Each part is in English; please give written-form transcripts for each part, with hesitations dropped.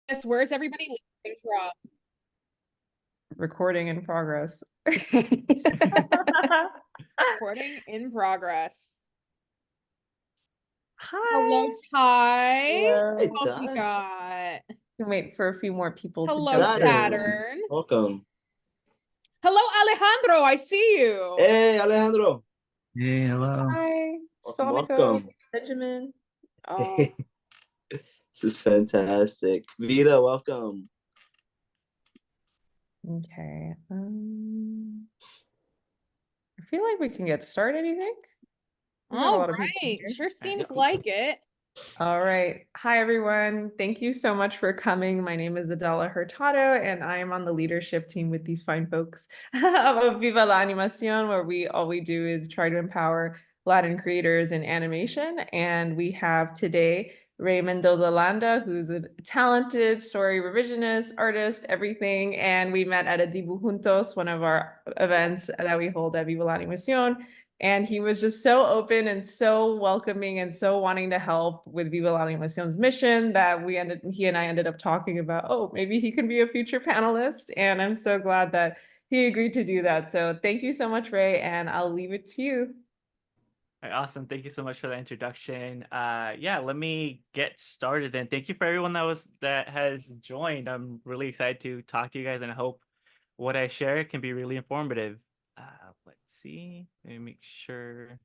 Yes, where's everybody listening from? Recording in progress. Recording in progress. Hello, Hi. Ty. Hello. Hey, Who else we Ty. got? Wait for a few more people to Hello, jump Saturn. in. Saturn. Welcome. Hello, Alejandro. I see you. Hey, Alejandro. Hey, hello. Hi, Welcome, Sonico, welcome. Benjamin. Oh, This is fantastic. Vita, welcome. okay. I feel like we can get started, you think? We have a All lot of people right. here. Sure seems like it. All right. Hi, everyone. Thank you so much for coming. My name is Adela Hurtado, and I am on the leadership team with these fine folks of Viva La Animación, where all we do is try to empower Latin creators in animation. And we have today Ray Mendoza Landa, who's a talented story revisionist, artist, everything. And we met at a Dibu Juntos, one of our events that we hold at Viva La Animación. And he was just so open and so welcoming and so wanting to help with Viva La Animación's mission that he and I ended up talking about, oh, maybe he can be a future panelist. And I'm so glad that he agreed to do that. So thank you so much, Ray, and I'll leave it to you. All right, awesome. Thank you so much for the introduction. Yeah, let me get started then. Thank you for everyone that has joined. I'm really excited to talk to you guys, and I hope what I share can be really informative. Let's see. Let me make sure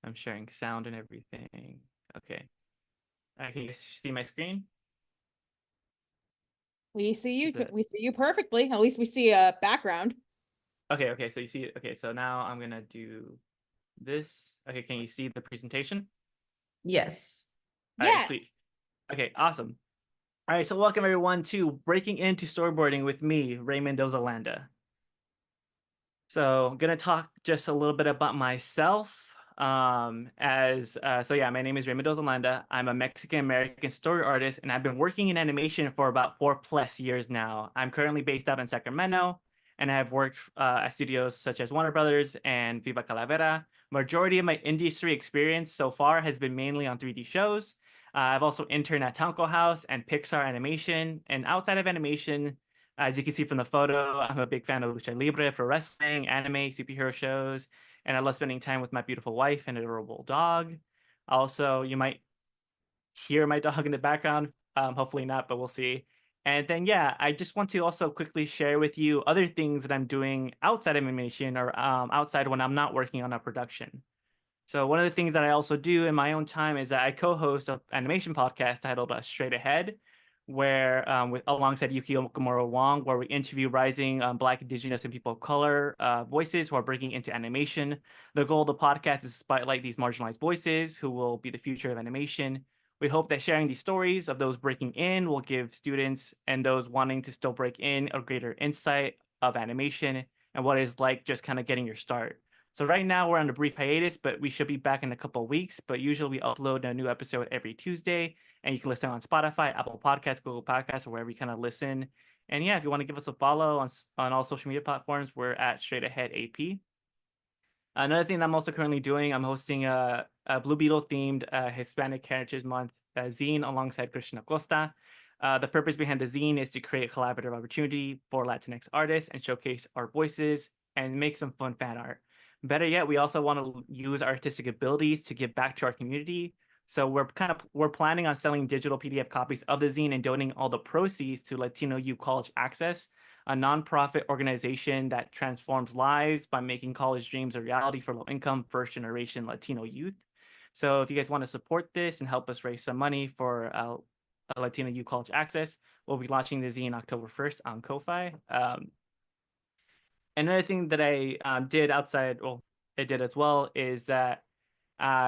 I'm sharing sound and everything. Okay. Can you see my screen? We see you. We see you perfectly. At least we see a background. Okay, so you see it. Okay, so now I'm gonna do this. Okay, can you see the presentation? Yes. All right, Yes. sweet. Okay, awesome. All right, so welcome everyone to Breaking Into Storyboarding with me, Ray Mendoza Landa. So I'm gonna talk just a little bit about myself. So yeah, my name is Ray Mendoza Landa. I'm a Mexican American story artist, and I've been working in animation for about 4+ years now. I'm currently based out in Sacramento, and I've worked at studios such as Warner Brothers and Viva Calavera. Majority of my industry experience so far has been mainly on 3D shows. I've also interned at Tonko House and Pixar Animation, and outside of animation, as you can see from the photo, I'm a big fan of lucha libre, pro wrestling, anime, superhero shows, and I love spending time with my beautiful wife and adorable dog. Also, you might hear my dog in the background. Hopefully not, but we'll see. And then, yeah, I just want to also quickly share with you other things that I'm doing outside of animation or outside when I'm not working on a production. So one of the things that I also do in my own time is that I co-host an animation podcast titled Straight Ahead, where alongside Yuki Okamura Wong, where we interview rising Black, Indigenous, and people of color voices who are breaking into animation. The goal of the podcast is to spotlight these marginalized voices who will be the future of animation. We hope that sharing these stories of those breaking in will give students and those wanting to still break in a greater insight of animation and what it's like just kind of getting your start. So right now we're on a brief hiatus, but we should be back in a couple of weeks. But usually we upload a new episode every Tuesday, and you can listen on Spotify, Apple Podcasts, Google Podcasts, or wherever you kind of listen. And yeah, if you want to give us a follow on all social media platforms, we're at Straight Ahead AP. Another thing that I'm also currently doing, I'm hosting a Blue Beetle themed Hispanic Heritage Month zine alongside Christian Acosta. The purpose behind the zine is to create a collaborative opportunity for Latinx artists and showcase our voices and make some fun fan art. Better yet, we also want to use our artistic abilities to give back to our community. So we're planning on selling digital PDF copies of the zine and donating all the proceeds to Latino Youth College Access, a nonprofit organization that transforms lives by making college dreams a reality for low-income, first-generation Latino youth. So if you guys want to support this and help us raise some money for Latino Youth College Access, we'll be launching the zine October 1st on Ko-Fi. Another thing that I did I did as well, is that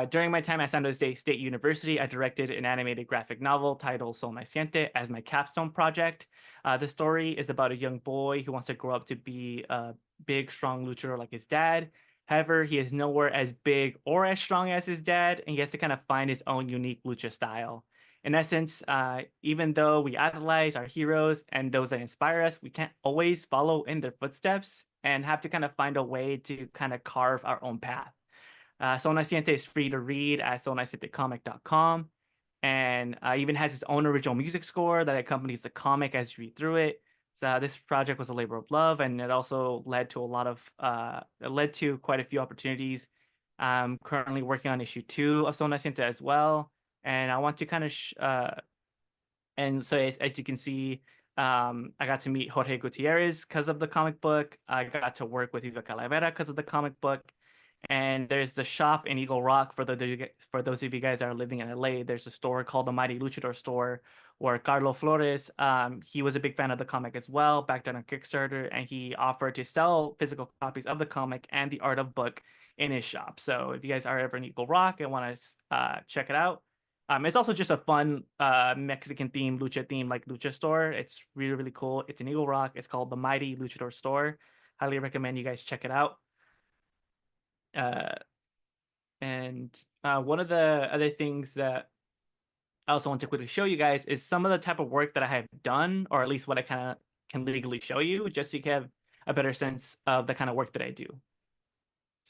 during my time at San Jose State University, I directed an animated graphic novel titled Sol Naciente as my capstone project. The story is about a young boy who wants to grow up to be a big, strong luchador like his dad. However, he is nowhere as big or as strong as his dad, and he has to kind of find his own unique lucha style. In essence, even though we idolize our heroes and those that inspire us, we can't always follow in their footsteps and have to kind of find a way to kind of carve our own path. Sol Naciente is free to read at solnacientecomic.com. and even has its own original music score that accompanies the comic as you read through it. So this project was a labor of love, and it also led to it led to quite a few opportunities. I'm currently working on issue 2 of Sol Naciente as well, and I want to kind of and so as you can see, I got to meet Jorge Gutierrez because of the comic book. I got to work with Viva Calavera because of the comic book. And there's the shop in Eagle Rock for those of you guys that are living in LA. There's a store called the Mighty Luchador Store, where Carlo Flores, he was a big fan of the comic as well, backed on Kickstarter, and he offered to sell physical copies of the comic and the art of book in his shop. So if you guys are ever in Eagle Rock and want to check it out, it's also just a fun Mexican theme, lucha theme, like lucha store. It's really, really cool. It's in Eagle Rock. It's called the Mighty Luchador Store. Highly recommend you guys check it out. And one of the other things that I also want to quickly show you guys is some of the type of work that I have done, or at least what I kind of can legally show you, just so you can have a better sense of the kind of work that I do.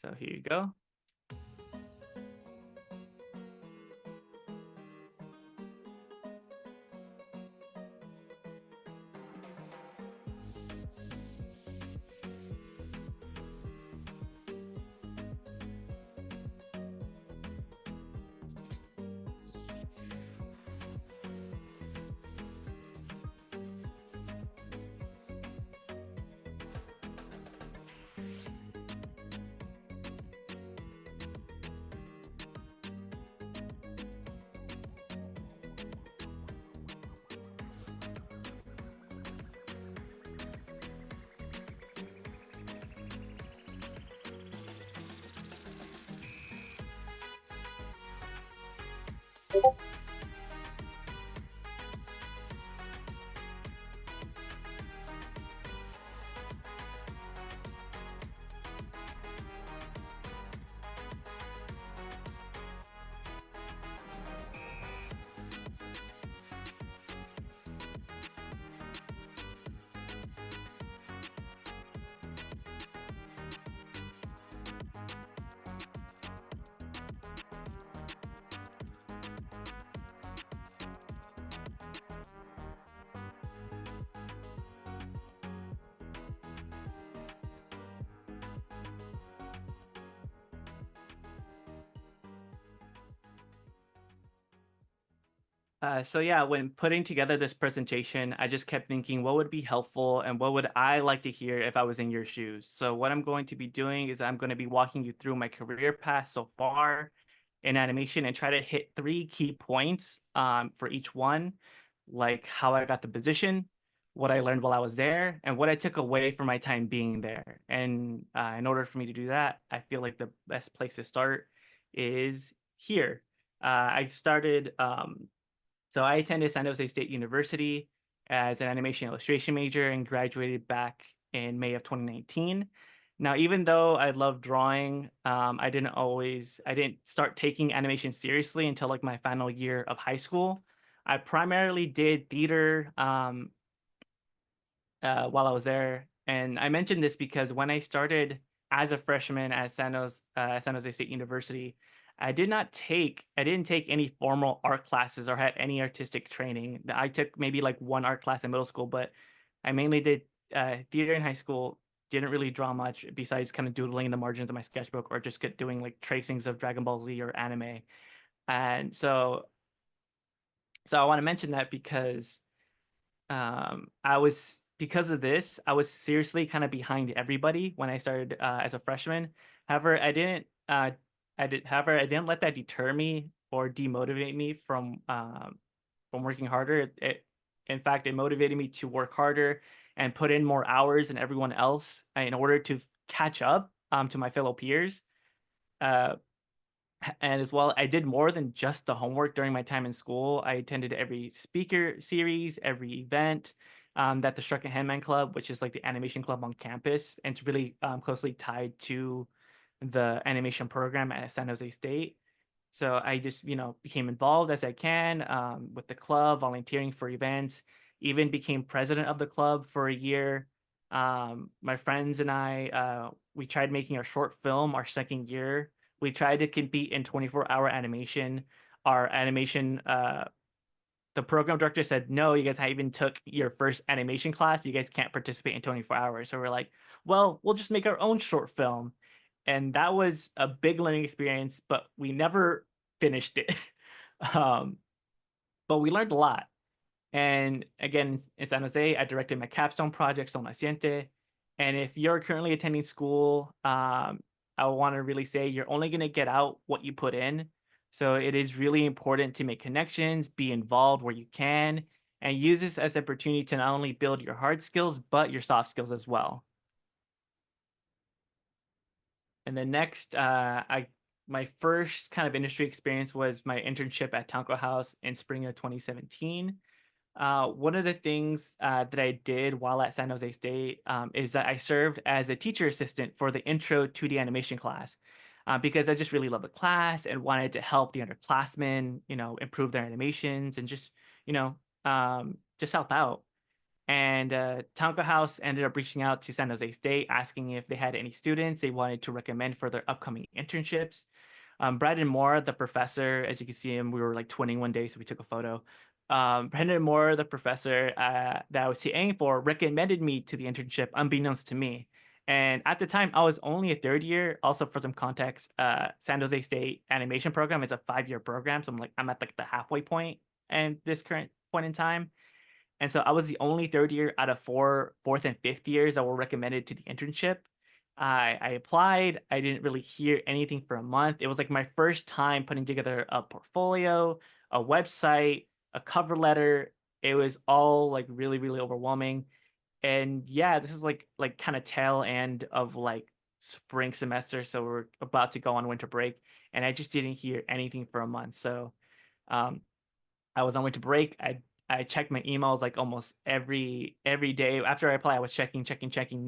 So here you go. So yeah, when putting together this presentation, I just kept thinking what would be helpful and what would I like to hear if I was in your shoes. So what I'm going to be doing is I'm going to be walking you through my career path so far in animation and try to hit 3 key points for each one, like how I got the position, what I learned while I was there, and what I took away from my time being there. And in order for me to do that, I feel like the best place to start is here. I started So I attended San Jose State University as an animation illustration major and graduated back in May of 2019. Now, even though I love drawing, I didn't start taking animation seriously until like my final year of high school. I primarily did theater while I was there. And I mentioned this because when I started as a freshman at San Jose State University, I didn't take any formal art classes or had any artistic training. I took maybe like one art class in middle school, but I mainly did theater in high school. Didn't really draw much besides kind of doodling in the margins of my sketchbook or just doing like tracings of Dragon Ball Z or anime. And so I want to mention that because because of this, I was seriously kind of behind everybody when I started as a freshman. However, I didn't let that deter me or demotivate me from working harder. In fact, it motivated me to work harder and put in more hours than everyone else in order to catch up to my fellow peers. And as well, I did more than just the homework during my time in school. I attended every speaker series, every event that the Shrek and Henman Club, which is like the animation club on campus, and it's really closely tied to the animation program at San Jose State. So I just, became involved as I can with the club, volunteering for events, even became president of the club for a year. My friends and I, we tried making a short film our second year. We tried to compete in 24-hour animation. our animation, the program director said, no, you guys haven't even took your first animation class. You guys can't participate in 24 hours. So we're like, well, we'll just make our own short film. And that was a big learning experience, but we never finished it. But we learned a lot. And again, in San Jose, I directed my capstone project, Sol Naciente. And if you're currently attending school, I want to really say you're only going to get out what you put in. So it is really important to make connections, be involved where you can, and use this as an opportunity to not only build your hard skills, but your soft skills as well. And then next, my first kind of industry experience was my internship at Tanco House in spring of 2017. One of the things that I did while at San Jose State is that I served as a teacher assistant for the intro 2D animation class because I just really loved the class and wanted to help the underclassmen, improve their animations and just, just help out. And Tanco House ended up reaching out to San Jose State, asking if they had any students they wanted to recommend for their upcoming internships. Brandon Moore, the professor, as you can see him, we were like twinning one day, so we took a photo. Brandon Moore, the professor that I was TAing for, recommended me to the internship, unbeknownst to me. And at the time, I was only a third year. Also, for some context, San Jose State animation program is a 5-year program, so I'm at like the halfway point and this current point in time. And so I was the only third year out of fourth and fifth years that were recommended to the internship. I applied. I didn't really hear anything for a month. It was like my first time putting together a portfolio, a website, a cover letter. It was all like really, really overwhelming. And yeah, this is like kind of tail end of like spring semester. So we're about to go on winter break. And I just didn't hear anything for a month. So I was on winter break. I checked my emails like almost every day. After I applied, I was checking,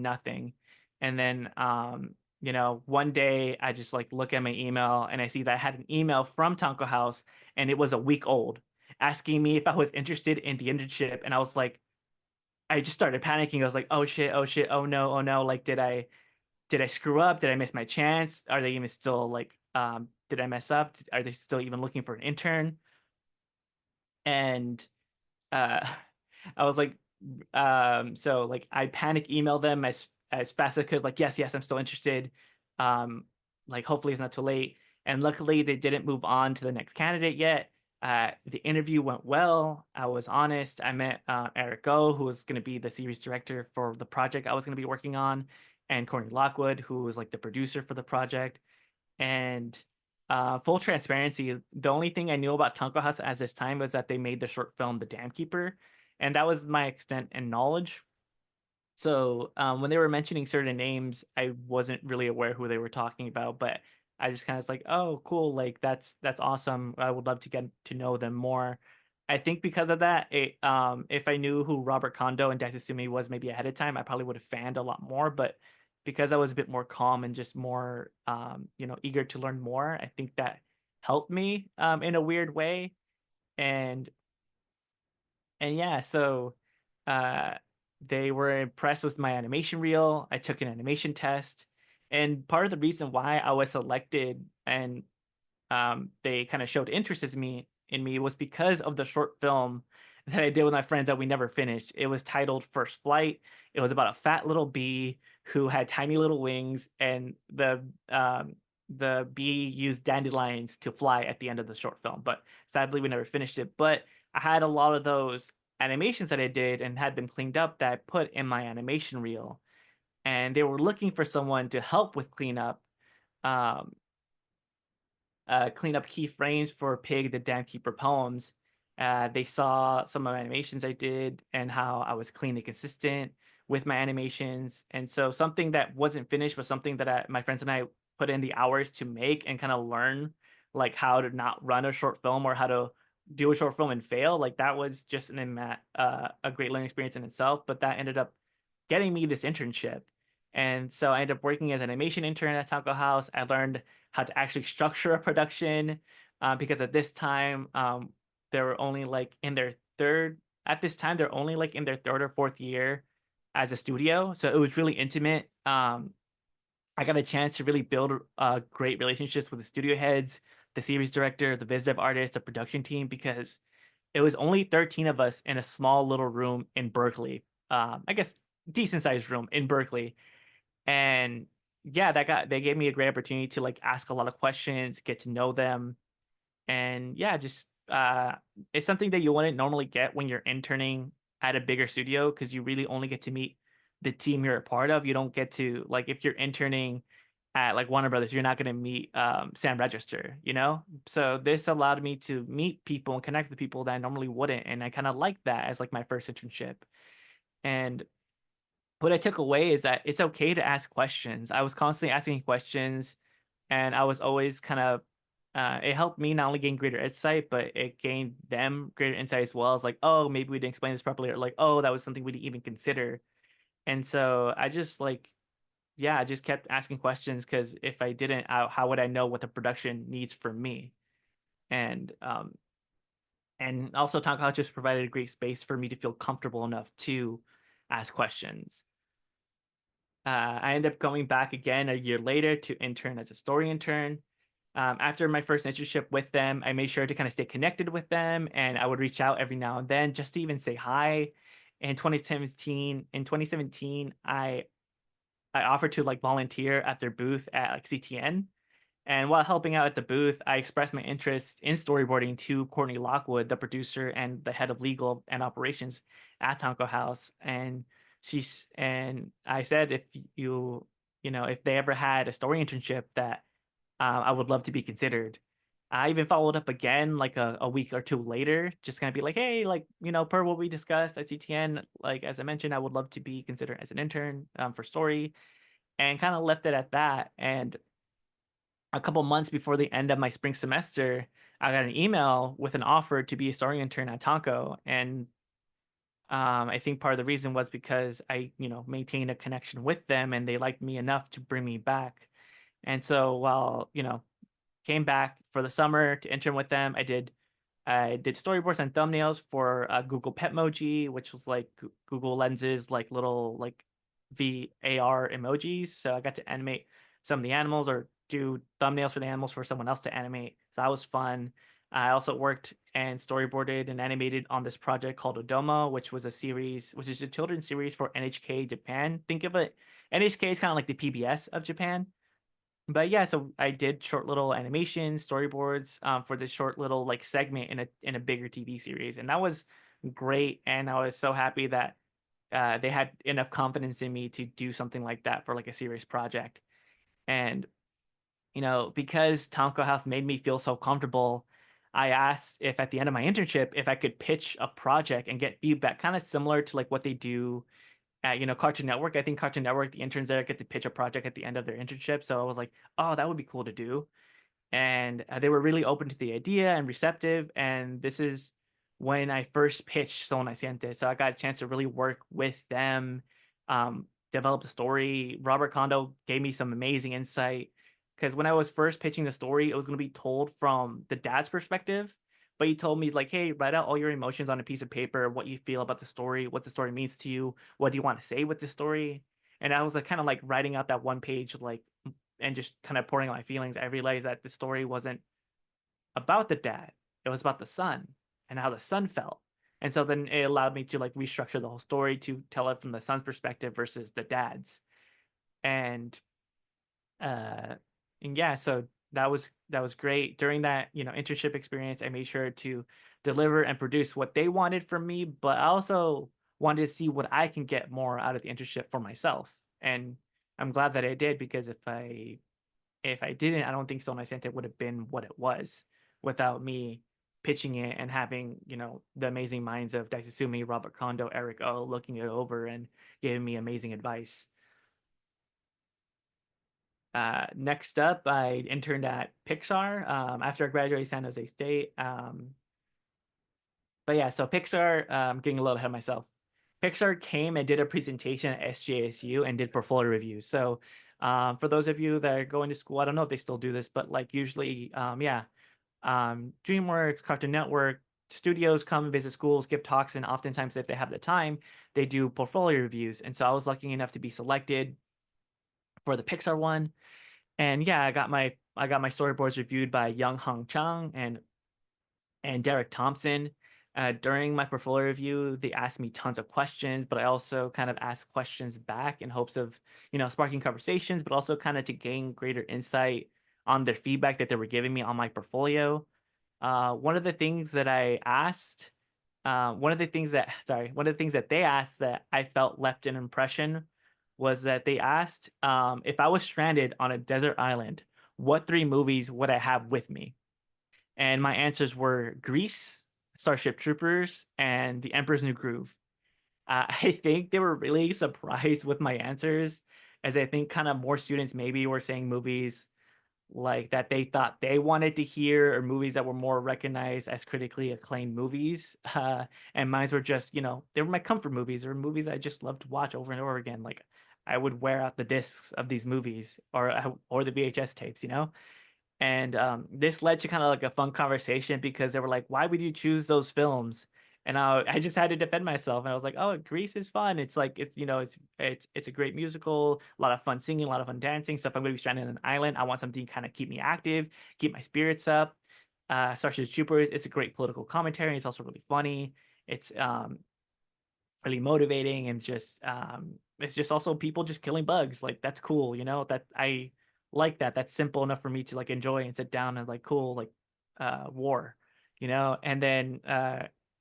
nothing. And then one day I just like look at my email and I see that I had an email from Tanco House and it was a week old asking me if I was interested in the internship. And I was like, I just started panicking. I was like, oh shit, oh no. Like, did I screw up? Did I miss my chance? Are they even still like, did I mess up? Are they still even looking for an intern? And I was like, so like I panic emailed them as fast as I could, like, yes, I'm still interested. Like hopefully it's not too late. And luckily they didn't move on to the next candidate yet. The interview went well. I was honest. I met Eric Go, who was going to be the series director for the project I was going to be working on, and Courtney Lockwood, who was like the producer for the project. And full transparency, the only thing I knew about Tanco House at this time was that they made the short film The Dam Keeper, and that was my extent and knowledge. So when they were mentioning certain names, I wasn't really aware who they were talking about, but I just kind of was like, oh, cool, like that's awesome. I would love to get to know them more. I think because of that, if I knew who Robert Kondo and Daisuke Sumi was maybe ahead of time, I probably would have fanned a lot more. But because I was a bit more calm and just more, eager to learn more, I think that helped me in a weird way. And yeah, so they were impressed with my animation reel. I took an animation test, and part of the reason why I was selected and they kind of showed interest in me was because of the short film that I did with my friends that we never finished. It was titled First Flight. It was about a fat little bee who had tiny little wings, and the bee used dandelions to fly at the end of the short film. But sadly, we never finished it. But I had a lot of those animations that I did and had them cleaned up that I put in my animation reel, and they were looking for someone to help with cleanup key frames for Pig the Dam Keeper poems. They saw some of my animations I did and how I was clean and consistent with my animations. And so something that wasn't finished was something that my friends and I put in the hours to make and kind of learn like how to not run a short film or how to do a short film and fail. Like that was just a great learning experience in itself, but that ended up getting me this internship. And so I ended up working as an animation intern at Tanco House. I learned how to actually structure a production because at this time they were only like in their third or fourth year as a studio. So it was really intimate. I got a chance to really build great relationships with the studio heads, the series director, the viz dev artist, the production team, because it was only 13 of us in a small little room in Berkeley. I guess decent sized room in Berkeley. And yeah, they gave me a great opportunity to like ask a lot of questions, get to know them. And yeah, just it's something that you wouldn't normally get when you're interning at a bigger studio, because you really only get to meet the team you're a part of. You don't get to, like, if you're interning at like Warner Brothers, you're not going to meet Sam Register, you know? So this allowed me to meet people and connect with people that I normally wouldn't. And I kind of like that as like my first internship. And what I took away is that it's okay to ask questions. I was constantly asking questions, and I was always kind of it helped me not only gain greater insight, but it gained them greater insight as well. As like, oh, maybe we didn't explain this properly, or like, oh, that was something we didn't even consider. And so I just like, yeah, I just kept asking questions, because if I didn't, how would I know what the production needs from me? And also Tonka House just provided a great space for me to feel comfortable enough to ask questions. I ended up going back again a year later to intern as a story intern. After my first internship with them, I made sure to kind of stay connected with them, and I would reach out every now and then just to even say hi. In 2017, I offered to like volunteer at their booth at like CTN. And while helping out at the booth, I expressed my interest in storyboarding to Courtney Lockwood, the producer and the head of legal and operations at Tonko House. And I said, if if they ever had a story internship, that I would love to be considered. I even followed up again like a week or two later, just gonna be like, hey, like, per what we discussed at CTN, like, as I mentioned, I would love to be considered as an intern for story, and kind of left it at that. And a couple months before the end of my spring semester, I got an email with an offer to be a story intern at Tonko. And I think part of the reason was because I, maintained a connection with them, and they liked me enough to bring me back. And so while, came back for the summer to intern with them, I did storyboards and thumbnails for Google Petmoji, which was like Google Lens's like little like VAR emojis. So I got to animate some of the animals, or do thumbnails for the animals for someone else to animate. So that was fun. I also worked and storyboarded and animated on this project called Odomo, which is a children's series for NHK Japan. Think of it, NHK is kind of like the PBS of Japan. But yeah, so I did short little animation storyboards for this short little like segment in a bigger TV series, and that was great. And I was so happy that they had enough confidence in me to do something like that for like a serious project. And because Tonko House made me feel so comfortable, I asked if at the end of my internship if I could pitch a project and get feedback, kind of similar to like what they do at Cartoon Network. I think Cartoon Network, the interns there get to pitch a project at the end of their internship. So I was like, oh, that would be cool to do. And they were really open to the idea and receptive. And this is when I first pitched Sol Naciente. So I got a chance to really work with them, develop the story. Robert Kondo gave me some amazing insight, because when I was first pitching the story, it was going to be told from the dad's perspective. But he told me, like, hey, write out all your emotions on a piece of paper, what you feel about the story, what the story means to you, what do you want to say with the story. And I was like kind of like writing out that one page, like, and just kind of pouring out my feelings. I realized that the story wasn't about the dad, it was about the son and how the son felt. And so then it allowed me to like restructure the whole story to tell it from the son's perspective versus the dad's. And yeah, so that was great. During that internship experience, I made sure to deliver and produce what they wanted from me, but I also wanted to see what I can get more out of the internship for myself. And I'm glad that I did, because if I didn't, I don't think Sol Naciente would have been what it was without me pitching it and having the amazing minds of Daisesumi, Robert Kondo, Eric O looking it over and giving me amazing advice. Next up, I interned at Pixar after I graduated San Jose State. But yeah, so Pixar, getting a little ahead of myself. Pixar came and did a presentation at SJSU and did portfolio reviews. So for those of you that are going to school, I don't know if they still do this, but like usually, DreamWorks, Cartoon Network, studios come and visit schools, give talks, and oftentimes if they have the time, they do portfolio reviews. And so I was lucky enough to be selected for the Pixar one. And yeah, I got my I got my storyboards reviewed by Young Hong Chung and Derek Thompson. During my portfolio review, they asked me tons of questions, but I also kind of asked questions back in hopes of, sparking conversations, but also kind of to gain greater insight on their feedback that they were giving me on my portfolio. One of the things that I asked, one of the things that they asked that I felt left an impression was that they asked if I was stranded on a desert island, what 3 movies would I have with me? And my answers were Grease, Starship Troopers, and The Emperor's New Groove. I think they were really surprised with my answers, as I think kind of more students maybe were saying movies like that they thought they wanted to hear, or movies that were more recognized as critically acclaimed movies. And mine were just, they were my comfort movies, or movies I just loved to watch over and over again. Like I would wear out the discs of these movies, or the VHS tapes, And this led to kind of like a fun conversation, because they were like, why would you choose those films? And I just had to defend myself, and I was like, oh, Grease is fun. It's like, it's a great musical, a lot of fun singing, a lot of fun dancing. So if I'm going to be stranded on an island, I want something to kind of keep me active, keep my spirits up. Starship Troopers, it's a great political commentary. It's also really funny. It's really motivating, and just it's just also people just killing bugs. Like that's cool, that I like that. That's simple enough for me to like enjoy and sit down and like cool, like war, and then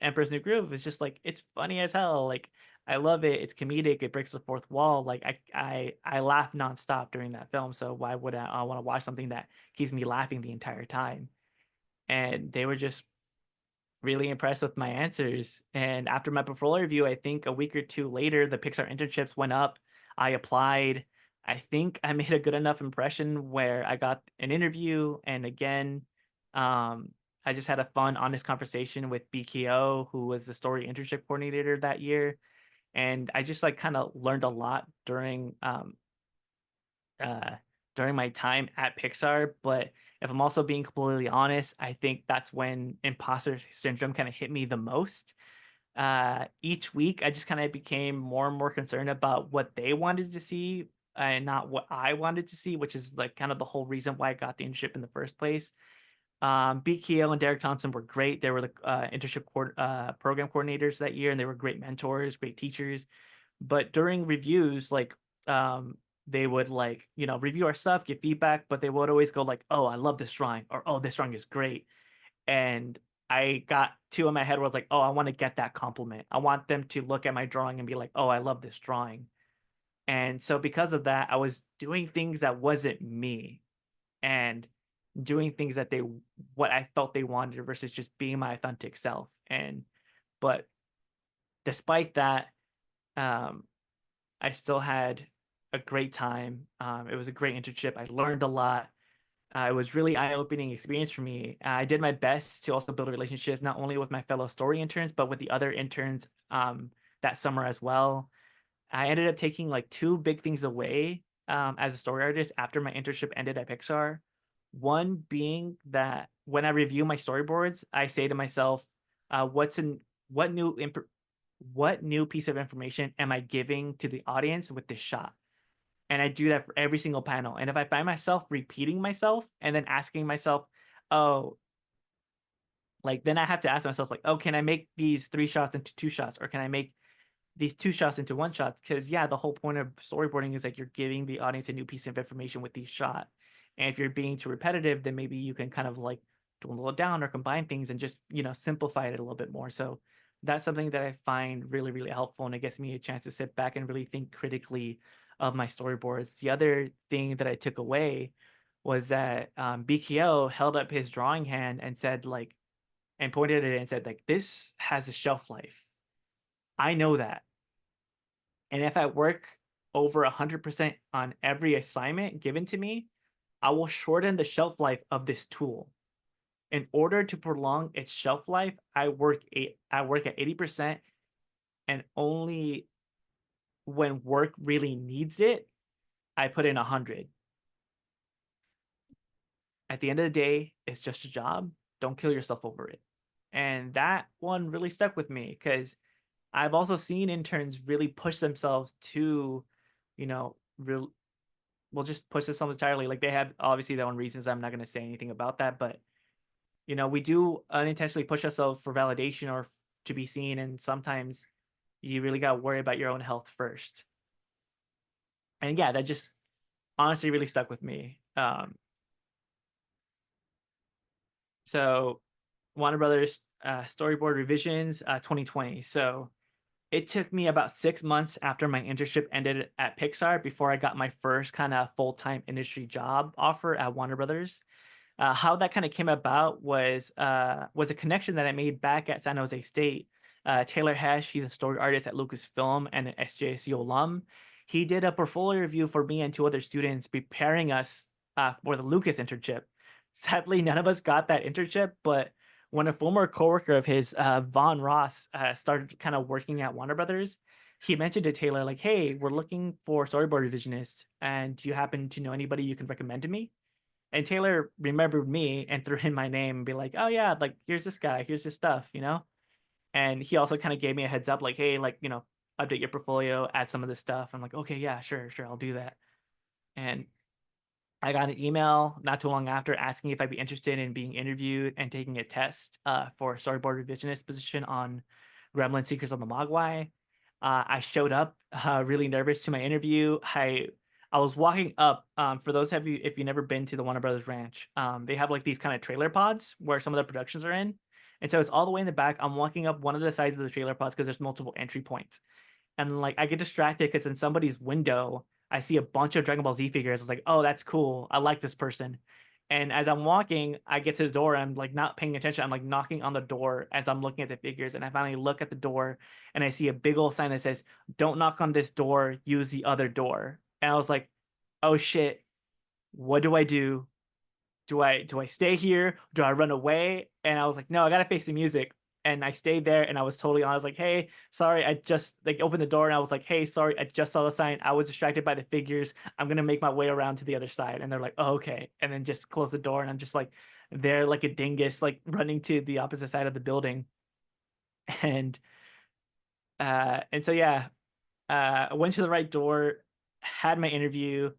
Emperor's New Groove is just like, it's funny as hell. Like I love it. It's comedic. It breaks the fourth wall. Like I laugh nonstop during that film. So why would I want to watch something that keeps me laughing the entire time? And they were just really impressed with my answers. And after my portfolio review, I think a week or 2 later, the Pixar internships went up. I applied. I think I made a good enough impression where I got an interview. And again, I just had a fun, honest conversation with BKO, who was the story internship coordinator that year. And I just like kind of learned a lot during my time at Pixar. But if I'm also being completely honest, I think that's when imposter syndrome kind of hit me the most. Each week, I just kind of became more and more concerned about what they wanted to see and not what I wanted to see, which is like kind of the whole reason why I got the internship in the first place. BKO and Derek Thompson were great. They were the internship program coordinators that year, and they were great mentors, great teachers. But during reviews, like they would like, review our stuff, give feedback, but they would always go like, oh, I love this drawing, or oh, this drawing is great. And I got 2 in my head where I was like, oh, I want to get that compliment. I want them to look at my drawing and be like, oh, I love this drawing. And so because of that, I was doing things that wasn't me, and doing things that what I felt they wanted, versus just being my authentic self. But despite that, I still had a great time. It was a great internship. I learned a lot. It was really eye-opening experience for me. I did my best to also build relationships, not only with my fellow story interns, but with the other interns that summer as well. I ended up taking like 2 big things away as a story artist after my internship ended at Pixar. One being that when I review my storyboards, I say to myself, what new piece of information am I giving to the audience with this shot? And I do that for every single panel. And if I find myself repeating myself and then asking myself, oh, like then I have to ask myself like, oh, can I make these 3 shots into 2 shots? Or can I make these 2 shots into 1 shot? Because yeah, the whole point of storyboarding is like you're giving the audience a new piece of information with each shot. And if you're being too repetitive, then maybe you can kind of like dwindle it down or combine things and just, simplify it a little bit more. So that's something that I find really, really helpful. And it gets me a chance to sit back and really think critically of my storyboards. The other thing that I took away was that BKO held up his drawing hand and said like, and pointed at it and said like, this has a shelf life. I know that. And if I work over 100% on every assignment given to me, I will shorten the shelf life of this tool. In order to prolong its shelf life, I work at 80%, and only when work really needs it, I put in 100. At the end of the day, it's just a job. Don't kill yourself over it. And that one really stuck with me, because I've also seen interns really push themselves to, we'll just push this on entirely. Like they have obviously their own reasons. I'm not going to say anything about that, but we do unintentionally push ourselves for validation or to be seen, and sometimes you really got to worry about your own health first. And yeah, that just honestly really stuck with me. So Warner Brothers storyboard revisions 2020. So it took me about 6 months after my internship ended at Pixar before I got my first kind of full-time industry job offer at Warner Brothers. How that kind of came about was a connection that I made back at San Jose State. Taylor Hesh, he's a story artist at Lucasfilm and an SJSU alum. He did a portfolio review for me and 2 other students, preparing us for the Lucas internship. Sadly, none of us got that internship, but when a former coworker of his, Von Ross, started kind of working at Warner Brothers, he mentioned to Taylor, like, hey, we're looking for storyboard revisionists, and do you happen to know anybody you can recommend to me? And Taylor remembered me and threw in my name and be like, oh yeah, like here's this guy, here's his stuff, And he also kind of gave me a heads up, like, hey, like, update your portfolio, add some of this stuff. I'm like, okay, yeah, sure, I'll do that. And I got an email not too long after asking if I'd be interested in being interviewed and taking a test for a storyboard revisionist position on Gremlin Seekers on the Mogwai. I showed up really nervous to my interview. I was walking up. For those of you, if you've never been to the Warner Brothers Ranch, they have like these kind of trailer pods where some of the productions are in. And so it's all the way in the back. I'm walking up one of the sides of the trailer pods because there's multiple entry points. And like I get distracted because in somebody's window, I see a bunch of Dragon Ball Z figures. I was like, oh, that's cool. I like this person. And as I'm walking, I get to the door. I'm like not paying attention. I'm like knocking on the door as I'm looking at the figures. And I finally look at the door and I see a big old sign that says, don't knock on this door, use the other door. And I was like, oh shit, what do I do? Do I stay here? Do I run away? And I was like, no, I gotta face the music. And I stayed there and I was totally honest, like, hey, sorry, I just like opened the door and I was like, hey, sorry, I just saw the sign. I was distracted by the figures. I'm gonna make my way around to the other side. And they're like, oh, okay. And then just close the door and I'm just like there like a dingus, like running to the opposite side of the building. And so yeah, I went to the right door, had my interview.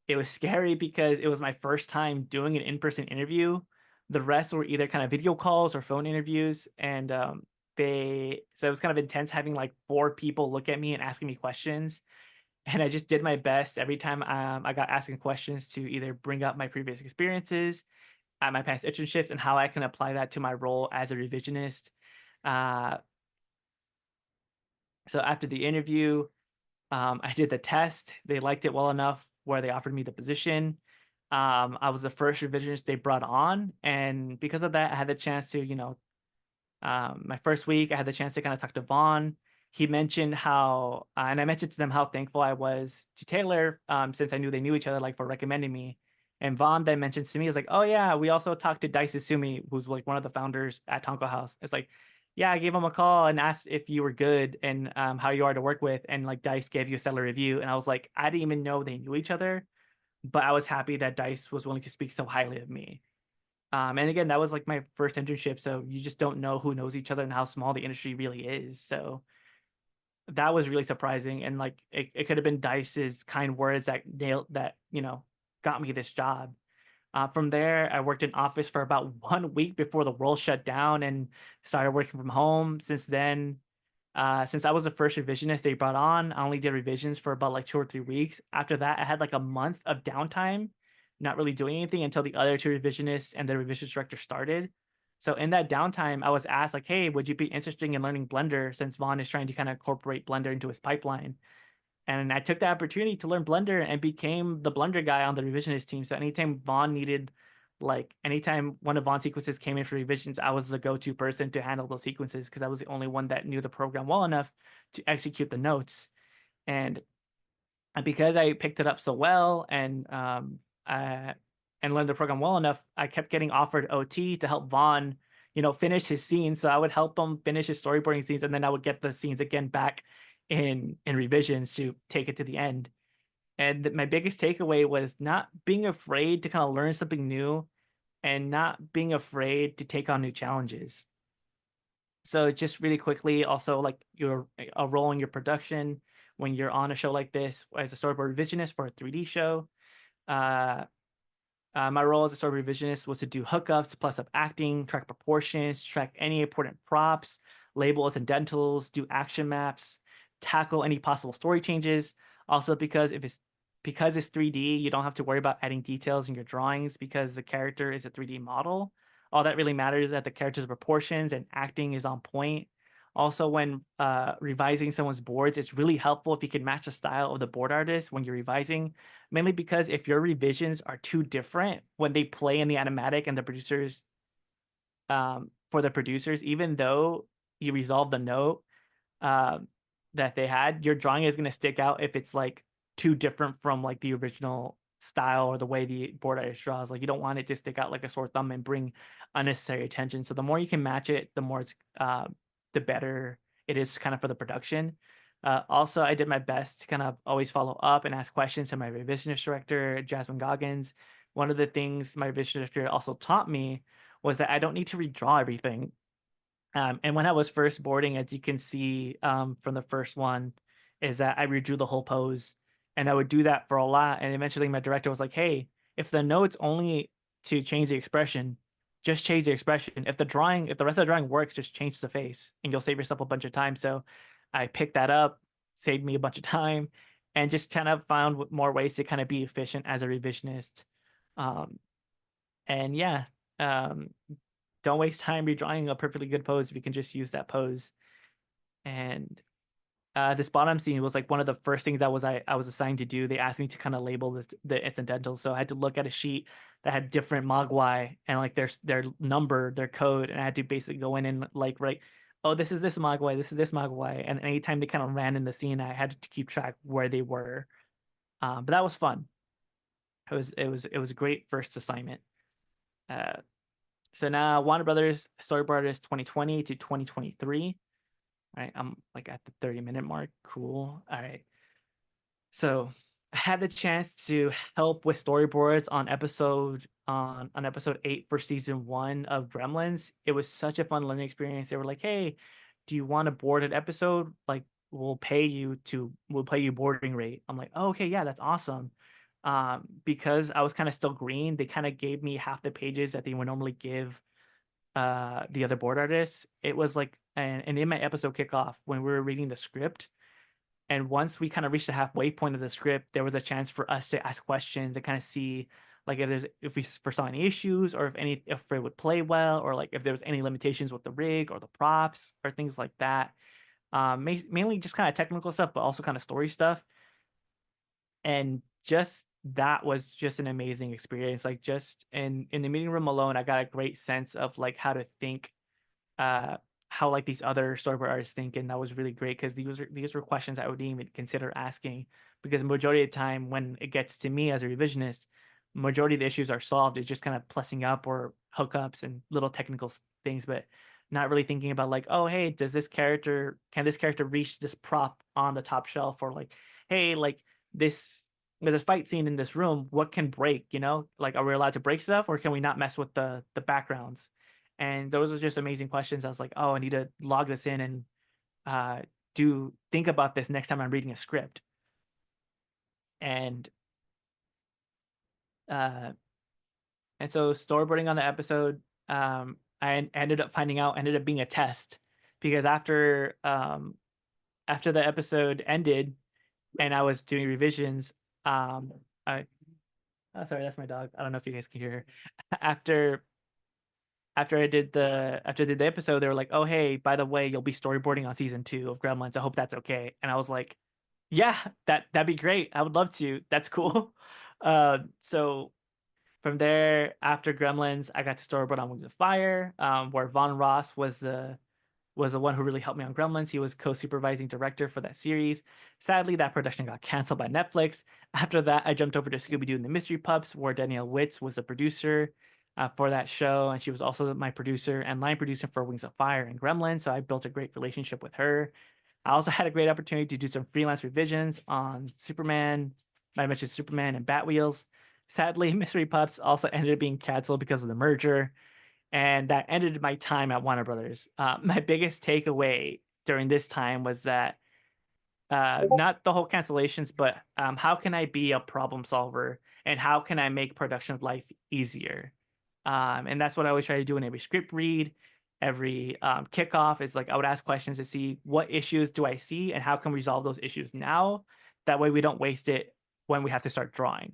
It was scary because it was my first time doing an in-person interview. The rest were either kind of video calls or phone interviews. And so it was kind of intense having like 4 people look at me and asking me questions. And I just did my best every time I got asking questions to either bring up my previous experiences at my past internships and how I can apply that to my role as a revisionist. So after the interview, I did the test. They liked it well enough where they offered me the position. I was the first revisionist they brought on. And because of that, I had the chance to, my first week, I had the chance to kind of talk to Vaughn. He mentioned how, and I mentioned to them how thankful I was to Taylor, since I knew they knew each other, like for recommending me. And Vaughn then mentioned to me, "Is like, oh yeah, we also talked to Dice Isumi, who's like one of the founders at Tonko House." It's like, yeah, I gave him a call and asked if you were good and how you are to work with. And like Dice gave you a stellar review. And I was like, I didn't even know they knew each other, but I was happy that Dice was willing to speak so highly of me. And again, that was like my first internship. So you just don't know who knows each other and how small the industry really is. So that was really surprising. And like, it could have been Dice's kind words that got me this job. From there, I worked in office for about 1 week before the world shut down and started working from home. Since then, since I was the first revisionist they brought on, I only did revisions for about like 2 or 3 weeks. After that, I had like a month of downtime, not really doing anything until the other 2 revisionists and the revisions director started. So in that downtime, I was asked like, hey, would you be interested in learning Blender, since Vaughn is trying to kind of incorporate Blender into his pipeline? And I took the opportunity to learn Blender and became the Blender guy on the revisionist team. So anytime Vaughn needed, like anytime one of Vaughn's sequences came in for revisions, I was the go-to person to handle those sequences because I was the only one that knew the program well enough to execute the notes. And because I picked it up so well and learned the program well enough, I kept getting offered OT to help Vaughn, finish his scenes. So I would help him finish his storyboarding scenes, and then I would get the scenes again back in revisions to take it to the end. And my biggest takeaway was not being afraid to kind of learn something new and not being afraid to take on new challenges. So just really quickly, also like your a role in your production when you're on a show like this as a storyboard revisionist for a 3D show. My role as a story revisionist was to do hookups, plus up acting, track proportions, track any important props, label incidentals, do action maps, tackle any possible story changes. Also, because it's 3D, you don't have to worry about adding details in your drawings because the character is a 3D model. All that really matters is that the character's proportions and acting is on point. Also, when revising someone's boards, it's really helpful if you can match the style of the board artist when you're revising, mainly because if your revisions are too different when they play in the animatic and the producers, for the producers, even though you resolve the note that they had, your drawing is going to stick out if it's like too different from like the original style or the way the board artist draws. Like you don't want it to stick out like a sore thumb and bring unnecessary attention. So the more you can match it, the more it's the better it is kind of for the production. Also, I did my best to kind of always follow up and ask questions to my revisionist director, Jasmine Goggins. One of the things my revisionist director also taught me was that I don't need to redraw everything. And when I was first boarding, as you can see from the first one, is that I redrew the whole pose. And I would do that for a lot. And eventually my director was like, hey, if the note's only to change the expression, just change the expression. If the rest of the drawing works, just change the face and you'll save yourself a bunch of time. So I picked that up, saved me a bunch of time, and just kind of found more ways to kind of be efficient as a revisionist. And yeah, don't waste time redrawing a perfectly good pose if you can just use that pose. And this bottom scene was like one of the first things that I was assigned to do. They asked me to kind of label the incidentals, so I had to look at a sheet that had different mogwai and like their number, their code, and I had to basically go in and like write, oh, this is this mogwai, this is this mogwai, and anytime they kind of ran in the scene, I had to keep track where they were. But that was fun. It was a great first assignment. So now Warner Brothers Storyboarders 2020 to 2023. All right, I'm like at the 30-minute mark. Cool. All right. So I had the chance to help with storyboards on episode 8 for season 1 of Gremlins. It was such a fun learning experience. They were like, hey, do you want to board an episode? Like we'll pay you boarding rate. I'm like, oh, okay, yeah, that's awesome. Because I was kind of still green, they kind of gave me half the pages that they would normally give the other board artists. It was like, and in my episode kickoff, when we were reading the script, and once we kind of reached the halfway point of the script, there was a chance for us to ask questions and kind of see like if we foresaw any issues, or if it would play well, or like if there was any limitations with the rig or the props or things like that. Mainly just kind of technical stuff, but also kind of story stuff. And just that was just an amazing experience. Like just in the meeting room alone, I got a great sense of like how to think, how like these other storyboard artists think, and that was really great because these were questions I wouldn't even consider asking, because majority of the time when it gets to me as a revisionist, majority of the issues are solved. It's just kind of plussing up or hookups and little technical things, but not really thinking about like, oh, hey, can this character reach this prop on the top shelf, or like, hey, like there's a fight scene in this room, what can break, like are we allowed to break stuff, or can we not mess with the backgrounds? And those are just amazing questions. I was like, oh, I need to log this in and think about this next time I'm reading a script. And so storyboarding on the episode, I ended up being a test, because after the episode ended and I was doing revisions, sorry, that's my dog. I don't know if you guys can hear her. After I did the episode, they were like, oh, hey, by the way, you'll be storyboarding on season 2 of Gremlins. I hope that's okay. And I was like, yeah, that'd be great. I would love to. That's cool. So from there, after Gremlins, I got to storyboard on Wings of Fire, where Von Ross was the one who really helped me on Gremlins. He was co-supervising director for that series. Sadly, that production got canceled by Netflix. After that, I jumped over to Scooby-Doo and the Mystery Pups, where Danielle Witz was the producer for that show, and she was also my producer and line producer for Wings of Fire and Gremlins, so I built a great relationship with her. I also had a great opportunity to do some freelance revisions on Superman, I mentioned Superman and Batwheels. Sadly, Mystery Pups also ended up being canceled because of the merger, and that ended my time at Warner Brothers. My biggest takeaway during this time was that not the whole cancellations, but how can I be a problem solver and how can I make production's life easier? And that's what I always try to do in every script read, every kickoff is like I would ask questions to see what issues do I see and how can we resolve those issues now. That way we don't waste it when we have to start drawing.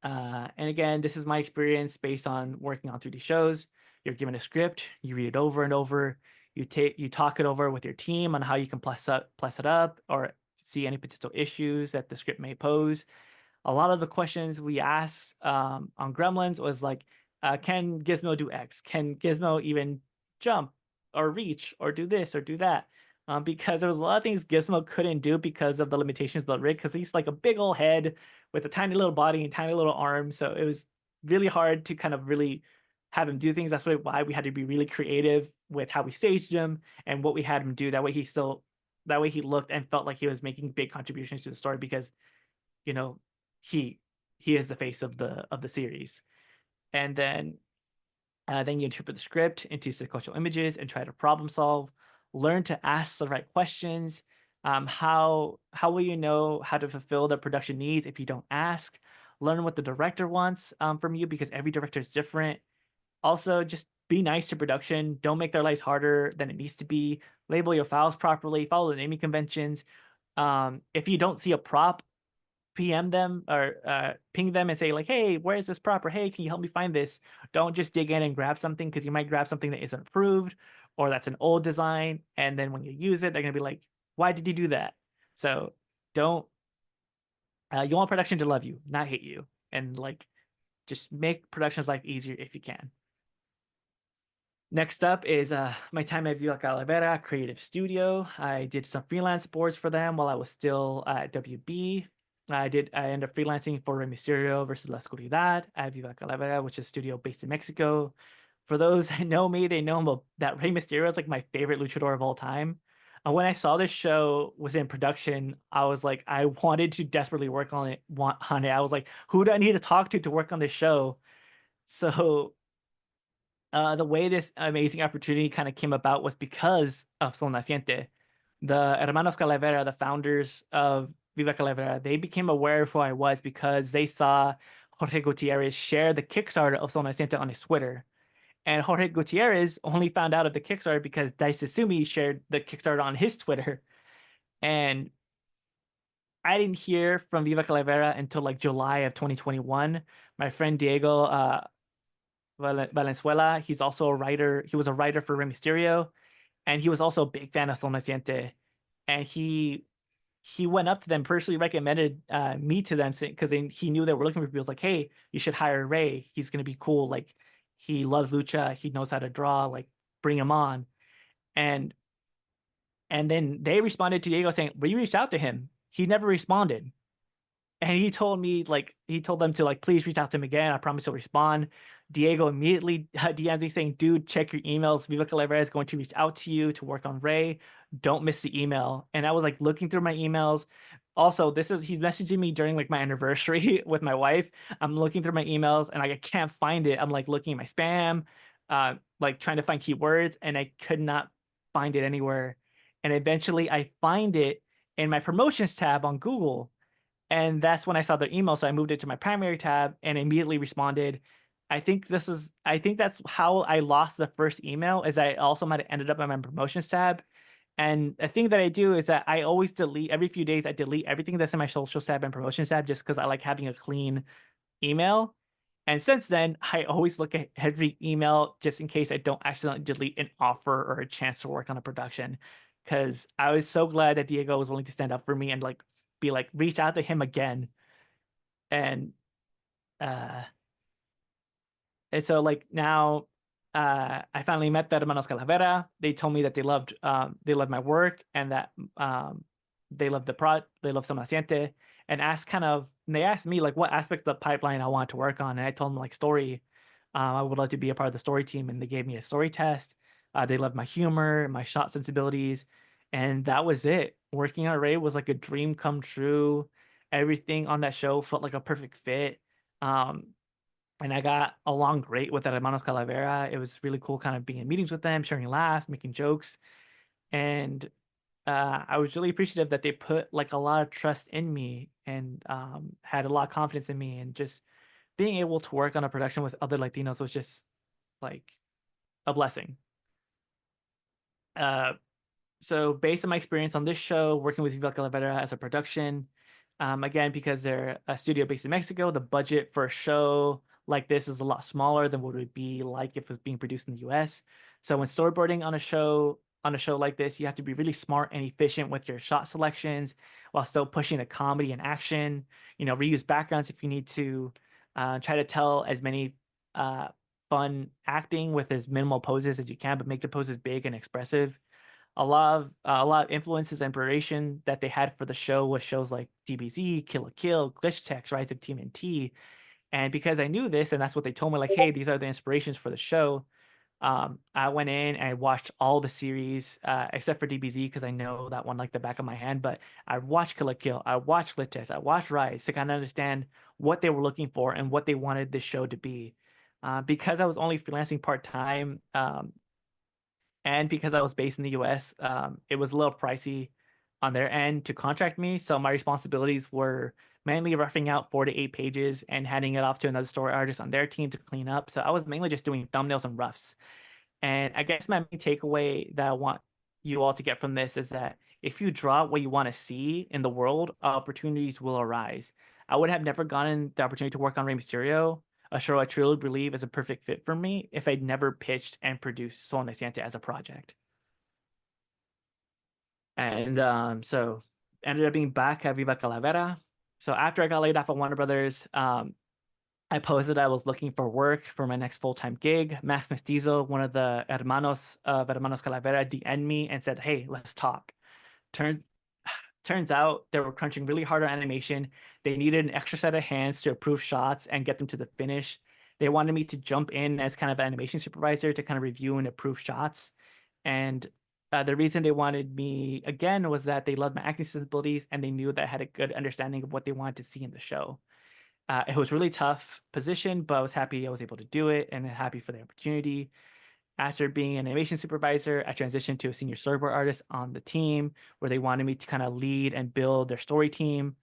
And again, this is my experience based on working on 3D shows. You're given a script, you read it over and over, you talk it over with your team on how you can plus it up or see any potential issues that the script may pose. A lot of the questions we asked on Gremlins was like, can Gizmo do X? Can Gizmo even jump or reach or do this or do that? Because there was a lot of things Gizmo couldn't do because of the limitations of the rig, because he's like a big old head with a tiny little body and tiny little arms. So it was really hard to kind of really have him do things. That's why we had to be really creative with how we staged him and what we had him do. That way he looked and felt like he was making big contributions to the story because, you know, he is the face of the series. And then you interpret the script into sequential images and try to problem solve. Learn to ask the right questions. How will you know how to fulfill the production needs if you don't ask? Learn what the director wants from you, because every director is different. Also, just be nice to production. Don't make their lives harder than it needs to be. Label your files properly. Follow the naming conventions. If you don't see a prop, PM them or ping them and say like, hey, where is this prop? Or hey, can you help me find this? Don't just dig in and grab something, because you might grab something that isn't approved or that's an old design. And then when you use it, they're going to be like, why did you do that? So don't, you want production to love you, not hate you. And like, just make production's life easier if you can. Next up is my time at Viva Calavera Creative Studio. I did some freelance boards for them while I was still at WB. I ended up freelancing for Rey Mysterio versus La Oscuridad at Viva Calavera, which is a studio based in Mexico. For those that know me, they know that Rey Mysterio is like my favorite luchador of all time. When I saw this show was in production, I was like, I wanted to desperately work on it. I was like, who do I need to talk to work on this show? So the way this amazing opportunity kind of came about was because of Sol Naciente. The Hermanos Calavera, the founders of Viva Calavera, they became aware of who I was because they saw Jorge Gutierrez share the Kickstarter of Sol Naciente on his Twitter. And Jorge Gutierrez only found out of the Kickstarter because Dice Sumi shared the Kickstarter on his Twitter. And I didn't hear from Viva Calavera until like July of 2021. My friend Diego Valenzuela, he's also a writer. He was a writer for Rey Mysterio, and he was also a big fan of Sol Naciente. And he went up to them, personally recommended me to them because he knew they were looking for people. He was like, hey, you should hire Ray. He's going to be cool. Like, he loves lucha. He knows how to draw. Like, bring him on. And then they responded to Diego saying, we reached out to him. He never responded. And he told them to like, please reach out to him again. I promise he'll respond. Diego immediately DM'd me saying, dude, check your emails. Viva Calavera is going to reach out to you to work on Ray. Don't miss the email. And I was like looking through my emails. Also, he's messaging me during like my anniversary with my wife. I'm looking through my emails and I can't find it. I'm like looking at my spam, like trying to find keywords, and I could not find it anywhere. And eventually I find it in my promotions tab on Google. And that's when I saw the email. So I moved it to my primary tab and immediately responded. I think that's how I lost the first email, is I also might have ended up in my promotions tab. And the thing that I do is that I always delete, every few days, I delete everything that's in my social tab and promotions tab, just because I like having a clean email. And since then, I always look at every email just in case I don't accidentally delete an offer or a chance to work on a production. Because I was so glad that Diego was willing to stand up for me and like be like, reach out to him again. And so like now I finally met the Hermanos Calavera. They told me that they loved my work and that they loved Sol Naciente, and they asked me like what aspect of the pipeline I wanted to work on, and I told them like story. I would love to be a part of the story team, and they gave me a story test. They loved my humor, my shot sensibilities, and that was it. Working on Ray was like a dream come true. Everything on that show felt like a perfect fit. And I got along great with the Hermanos Calavera. It was really cool kind of being in meetings with them, sharing laughs, making jokes. And I was really appreciative that they put like a lot of trust in me and had a lot of confidence in me, and just being able to work on a production with other Latinos was just like a blessing. So based on my experience on this show, working with Viva Calavera as a production, again, because they're a studio based in Mexico, the budget for a show like this is a lot smaller than what it would be like if it was being produced in the US. So when storyboarding on a show like this, you have to be really smart and efficient with your shot selections while still pushing the comedy and action. Reuse backgrounds if you need to. Try to tell as many fun acting with as minimal poses as you can, but make the poses big and expressive. A lot of influences and inspiration that they had for the show was shows like DBZ, Kill la Kill, Glitch Tech's Rise of TMNT. And because I knew this, and that's what they told me, like, hey, these are the inspirations for the show. I went in and I watched all the series, except for DBZ, because I know that one like the back of my hand. But I watched Kill la Kill, I watched Glitch Tech, I watched Rise to kind of understand what they were looking for and what they wanted this show to be. Because I was only freelancing part-time, and because I was based in the US, it was a little pricey on their end to contract me. So my responsibilities were mainly roughing out 4 to 8 pages and handing it off to another story artist on their team to clean up. So I was mainly just doing thumbnails and roughs. And I guess my main takeaway that I want you all to get from this is that if you draw what you want to see in the world, opportunities will arise. I would have never gotten the opportunity to work on Rey Mysterio, a show I truly believe is a perfect fit for me, if I'd never pitched and produced Sol Naciente as a project. And so ended up being back at Viva Calavera. So after I got laid off at Warner Brothers, I posted I was looking for work for my next full-time gig. Max Mestizo, one of the hermanos of Hermanos Calavera, DM'd me and said, hey, let's talk. Turns out they were crunching really hard on animation. They needed an extra set of hands to approve shots and get them to the finish. They wanted me to jump in as kind of an animation supervisor to kind of review and approve shots. And the reason they wanted me again was that they loved my acting sensibilities and they knew that I had a good understanding of what they wanted to see in the show. It was a really tough position, but I was happy I was able to do it and happy for the opportunity. After being an animation supervisor, I transitioned to a senior storyboard artist on the team where they wanted me to kind of lead and build their story team.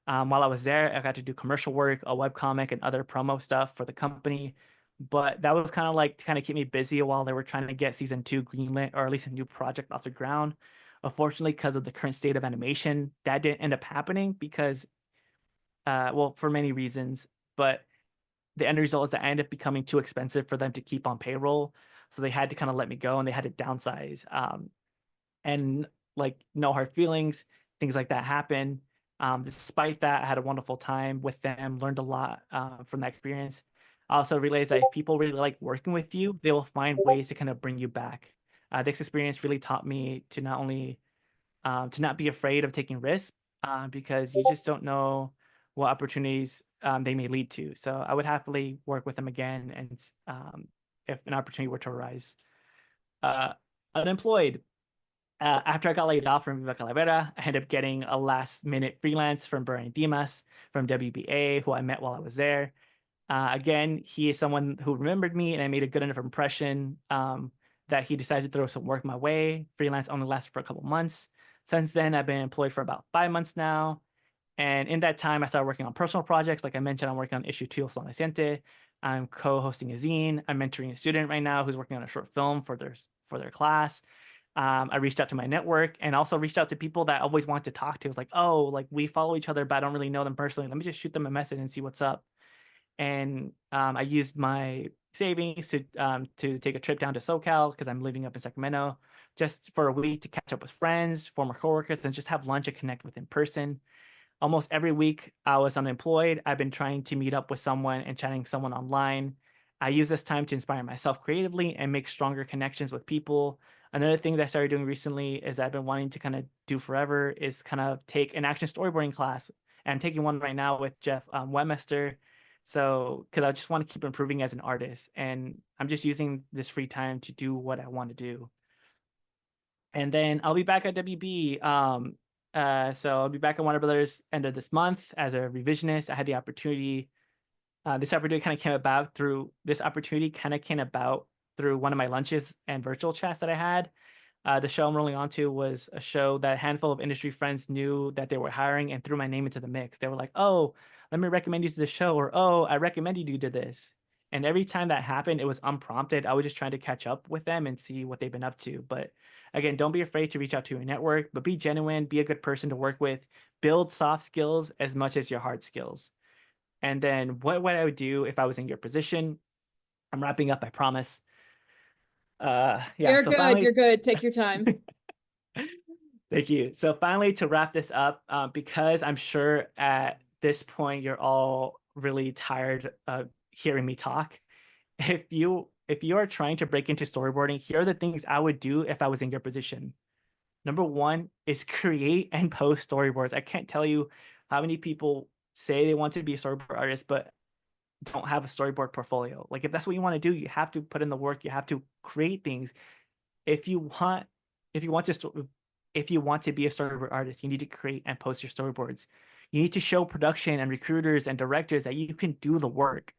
While I was there, I got to do commercial work, a webcomic, and other promo stuff for the company. But that was kind of like to kind of keep me busy while they were trying to get season 2 greenlit, or at least a new project off the ground. Unfortunately, because of the current state of animation, that didn't end up happening because, well, for many reasons. But the end result is that I ended up becoming too expensive for them to keep on payroll. So they had to kind of let me go and they had to downsize. And like, no hard feelings, things like that happen. Despite that, I had a wonderful time with them, learned a lot from that experience. I also realized that if people really like working with you, they will find ways to kind of bring you back. This experience really taught me to not only to not be afraid of taking risks, because you just don't know what opportunities they may lead to. So I would happily work with them again, and if an opportunity were to arise. Unemployed. After I got laid off from Viva Calavera, I ended up getting a last-minute freelance from Brian Dimas from WBA, who I met while I was there. Again, he is someone who remembered me, and I made a good enough impression that he decided to throw some work my way. Freelance only lasted for a couple months. Since then, I've been employed for about 5 months now. And in that time, I started working on personal projects. Like I mentioned, I'm working on issue 2 of Sol Naciente. I'm co-hosting a zine. I'm mentoring a student right now who's working on a short film for their class. I reached out to my network and also reached out to people that I always wanted to talk to. It's like, oh, like we follow each other, but I don't really know them personally. Let me just shoot them a message and see what's up. And I used my savings to take a trip down to SoCal because I'm living up in Sacramento, just for a week to catch up with friends, former coworkers, and just have lunch and connect with in person. Almost every week I was unemployed. I've been trying to meet up with someone and chatting someone online. I use this time to inspire myself creatively and make stronger connections with people. Another thing that I started doing recently is I've been wanting to kind of do forever is kind of take an action storyboarding class. And I'm taking one right now with Jeff Webmaster. So, because I just want to keep improving as an artist, and I'm just using this free time to do what I want to do. And then I'll be back at WB. So I'll be back at Warner Brothers end of this month as a revisionist. I had the opportunity. This opportunity kind of came about through one of my lunches and virtual chats that I had. The show I'm rolling onto was a show that a handful of industry friends knew that they were hiring and threw my name into the mix. They were like, "Oh, let me recommend you to the show," or "Oh, I recommended you to this." And every time that happened, it was unprompted. I was just trying to catch up with them and see what they've been up to. But again, don't be afraid to reach out to your network, but be genuine, be a good person to work with, build soft skills as much as your hard skills. And then what I would do if I was in your position, I'm wrapping up, I promise. Yeah, You're so good. finally, You're good. Take your time. thank you. So finally, to wrap this up, because I'm sure at this point you're all really tired of hearing me talk. If you are trying to break into storyboarding, here are the things I would do if I was in your position. Number one is create and post storyboards. I can't tell you how many people say they want to be a storyboard artist, but don't have a storyboard portfolio. Like if that's what you want to do, you have to put in the work. You have to create things. If you want, if you want to, if you want to be a storyboard artist, you need to create and post your storyboards. You need to show production and recruiters and directors that you can do the work.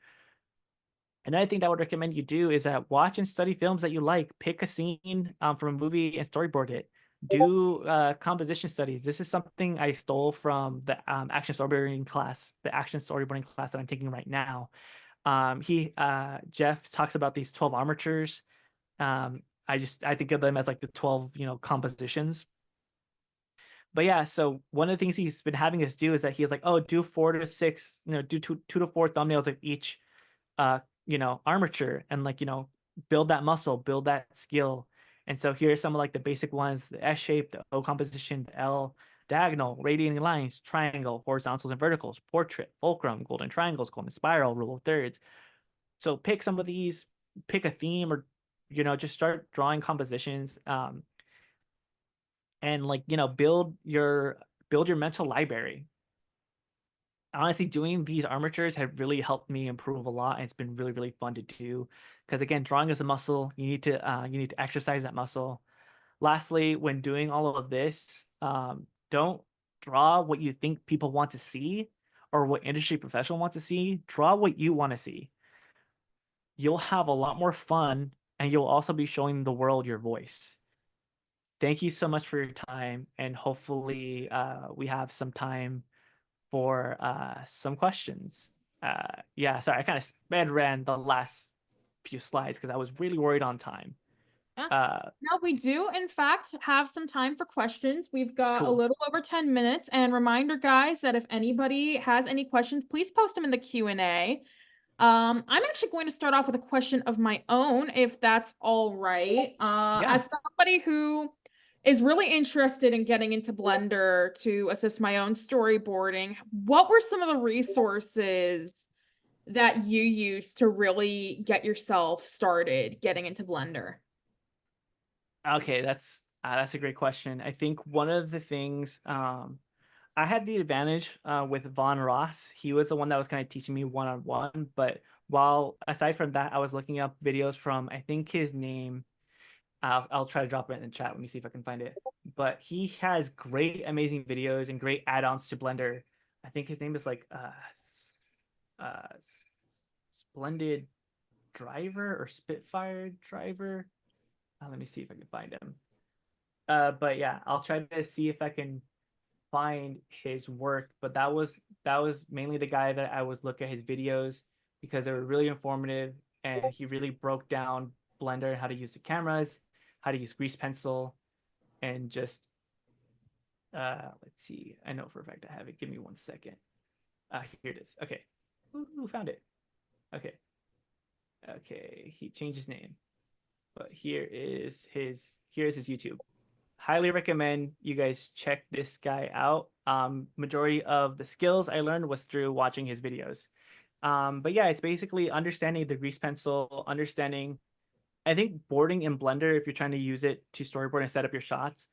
Another thing that I would recommend you do is that watch and study films that you like. Pick a scene from a movie and storyboard it. Do composition studies. This is something I stole from the action storyboarding class, the action storyboarding class that I'm taking right now. Jeff talks about these 12 armatures. I think of them as like the 12, compositions. But yeah, so one of the things he's been having us do is that he's like, oh, do 4 to 6, do two to four thumbnails of each armature, and build that muscle, build that skill. And so here's some of like the basic ones: the S shape, the O composition, the L, diagonal, radiating lines, triangle, horizontals and verticals, portrait, fulcrum, golden triangles, golden spiral, rule of thirds. So pick some of these, pick a theme, or just start drawing compositions, and build your mental library. Honestly, doing these armatures have really helped me improve a lot, and it's been really, really fun to do. Because again, drawing is a muscle. You need to exercise that muscle. Lastly, when doing all of this, don't draw what you think people want to see or what industry professional want to see. Draw what you want to see. You'll have a lot more fun, and you'll also be showing the world your voice. Thank you so much for your time, and hopefully we have some time for some questions. Yeah, sorry, I kind of sped ran the last few slides because I was really worried on time. No, we do, in fact, have some time for questions. We've got a Cool. little over 10 minutes. And reminder, guys, that if anybody has any questions, please post them in the Q&A. I'm actually going to start off with a question of my own, if that's all right. Yeah. As somebody who is really interested in getting into Blender to assist my own storyboarding, what were some of the resources that you used to really get yourself started getting into Blender? Okay, that's a great question. I think one of the things I had the advantage with Von Ross. He was the one that was kind of teaching me one-on-one. But while aside from that, I was looking up videos from, I think his name, I'll try to drop it in the chat. Let me see if I can find it. But he has great, amazing videos and great add-ons to Blender. I think his name is like Splendid Driver or Spitfire Driver. Let me see if I can find him. But yeah, I'll try to see if I can find his work. But that was mainly the guy that I was looking at his videos because they were really informative, and he really broke down Blender, how to use the cameras, how to use grease pencil, and just let's see. I know for a fact I have it. Give me 1 second. Here it is. Okay. Ooh, found it. Okay. He changed his name. But here's his YouTube. Highly recommend you guys check this guy out. Majority of the skills I learned was through watching his videos. But yeah, it's basically understanding the grease pencil, I think boarding in Blender, if you're trying to use it to storyboard and set up your shots,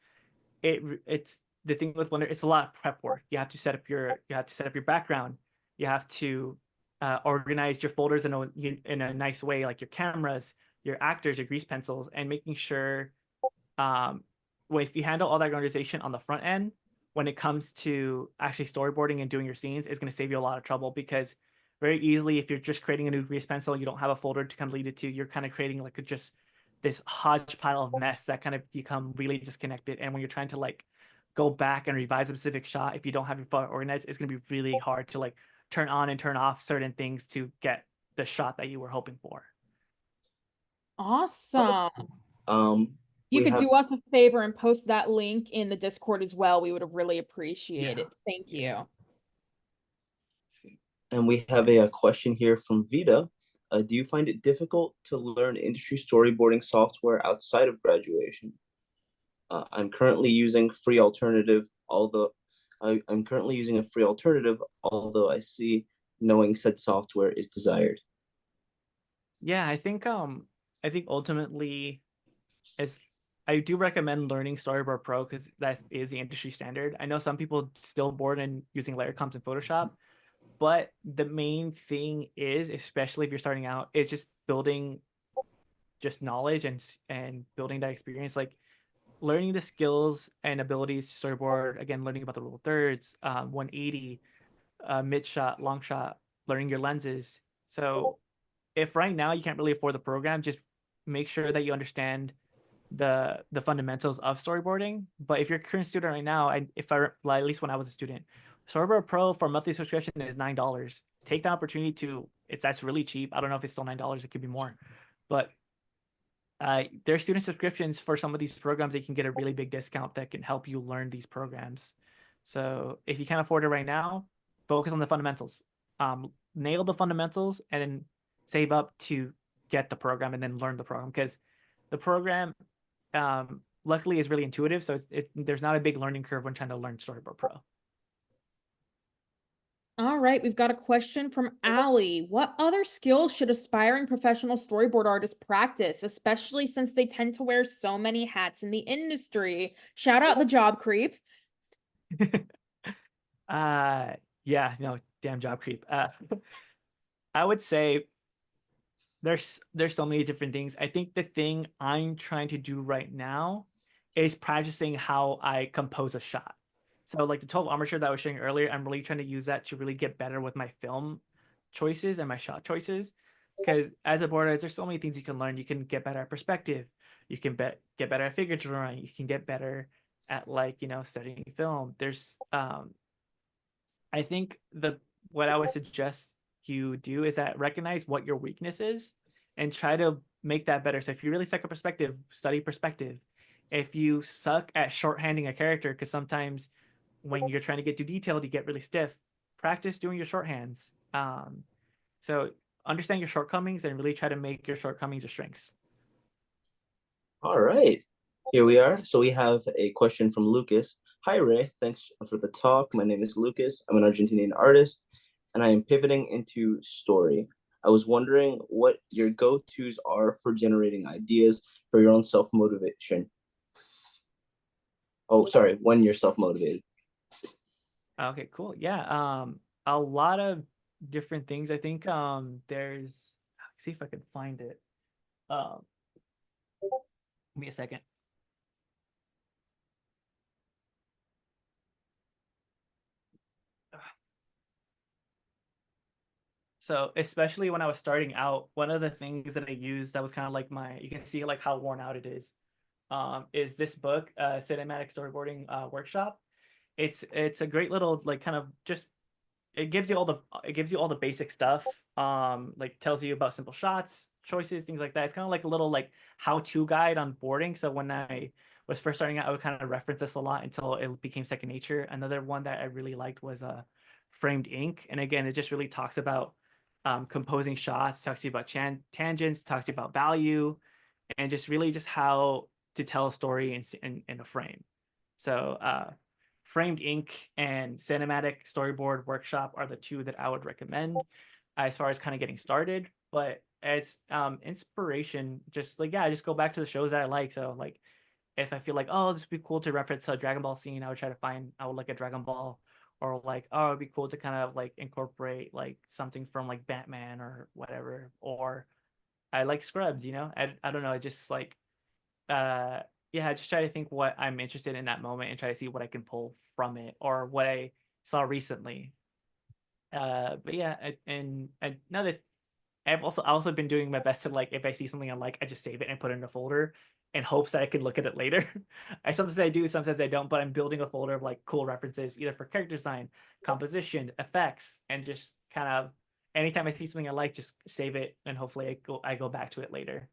it's the thing with Blender, it's a lot of prep work. You have to set up your background. You have to organize your folders in a nice way, like your cameras, your actors, your grease pencils, and making sure if you handle all that organization on the front end, when it comes to actually storyboarding and doing your scenes, it's going to save you a lot of trouble, because very easily, if you're just creating a new grease pencil, you don't have a folder to kind of lead it to, you're kind of creating like just this hodgepodge of mess that kind of become really disconnected. And when you're trying to like go back and revise a specific shot, if you don't have your photo organized, it's going to be really hard to like turn on and turn off certain things to get the shot that you were hoping for. Awesome. You We could have do us a favor and post that link in the Discord as well. We would really appreciate Yeah. it. Thank you. and we have a question here from Vita. Do you find it difficult to learn industry storyboarding software outside of graduation? I'm currently using free alternative, although I'm currently using a free alternative, although I see knowing said software is desired. Yeah, I think ultimately it's I do recommend learning Storyboard Pro because that is the industry standard. I know some people still board in using layer comps in Photoshop, but the main thing is, especially if you're starting out, is just building just knowledge and building that experience, like learning the skills and abilities to storyboard. Again, learning about the rule of thirds, 180, mid shot, long shot, learning your lenses. So if right now you can't really afford the program, just make sure that you understand the fundamentals of storyboarding. But if you're a current student right now, like, at least when I was a student, Storyboard Pro for a monthly subscription is $9. Take the opportunity to that's really cheap. I don't know if it's still $9, it could be more, but there are student subscriptions for some of these programs that you can get a really big discount that can help you learn these programs. So if you can't afford it right now, focus on the fundamentals. Nail the fundamentals and then save up to get the program and then learn the program, because the program luckily is really intuitive. So there's not a big learning curve when trying to learn Storyboard Pro. All right, we've got a question from Allie. What other skills should aspiring professional storyboard artists practice, especially since they tend to wear so many hats in the industry? Shout out the job creep. Yeah, no, damn job creep. I would say there's so many different things. I think the thing I'm trying to do right now is practicing how I compose a shot. So like the 12 armature that I was showing earlier, I'm really trying to use that to really get better with my film choices and my shot choices. Because as a board artist, there's so many things you can learn. You can get better at perspective. You can get better at figure drawing. You can get better at studying film. There's I think what I would suggest you do is that recognize what your weakness is and try to make that better. So if you really suck at perspective, study perspective. If you suck at shorthanding a character, because sometimes when you're trying to get too detailed, you get really stiff, practice doing your shorthands. So understand your shortcomings and really try to make your shortcomings your strengths. All right, here we are. So we have a question from Lucas. Hi, Ray. Thanks for the talk. My name is Lucas. I'm an Argentinian artist, and I am pivoting into story. I was wondering what your go-tos are for generating ideas for your own self-motivation. Oh, sorry, when you're self-motivated. Okay, cool. Yeah, a lot of different things. I think there's, let's see if I can find it. Give me a second. So especially when I was starting out, one of the things that I used that was kind of like you can see like how worn out it is this book, Cinematic Storyboarding Workshop. It's a great little like kind of just it gives you all the basic stuff. Like tells you about simple shots, choices, things like that. It's kind of like a little like how-to guide on boarding. So when I was first starting out, I would kind of reference this a lot until it became second nature. Another one that I really liked was Framed Ink, and again, it just really talks about composing shots, talks to you about tangents, talks to you about value, and just really just how to tell a story in a frame. So Framed Ink and Cinematic Storyboard Workshop are the two that I would recommend as far as kind of getting started. But as inspiration, just go back to the shows that I like. So like if I feel like, oh, this would be cool to reference a Dragon Ball scene, I would like a Dragon Ball, or like, oh, it'd be cool to kind of like incorporate like something from like Batman or whatever. Or I like Scrubs, I don't know, it's just like yeah, I just try to think what I'm interested in that moment and try to see what I can pull from it or what I saw recently. But yeah, and another I've also been doing my best to, like, if I see something I like, I just save it and put it in a folder in hopes that I can look at it later. Sometimes I do, sometimes I don't, but I'm building a folder of like cool references, either for character design, composition, effects, and just kind of anytime I see something I like, just save it and hopefully I go back to it later.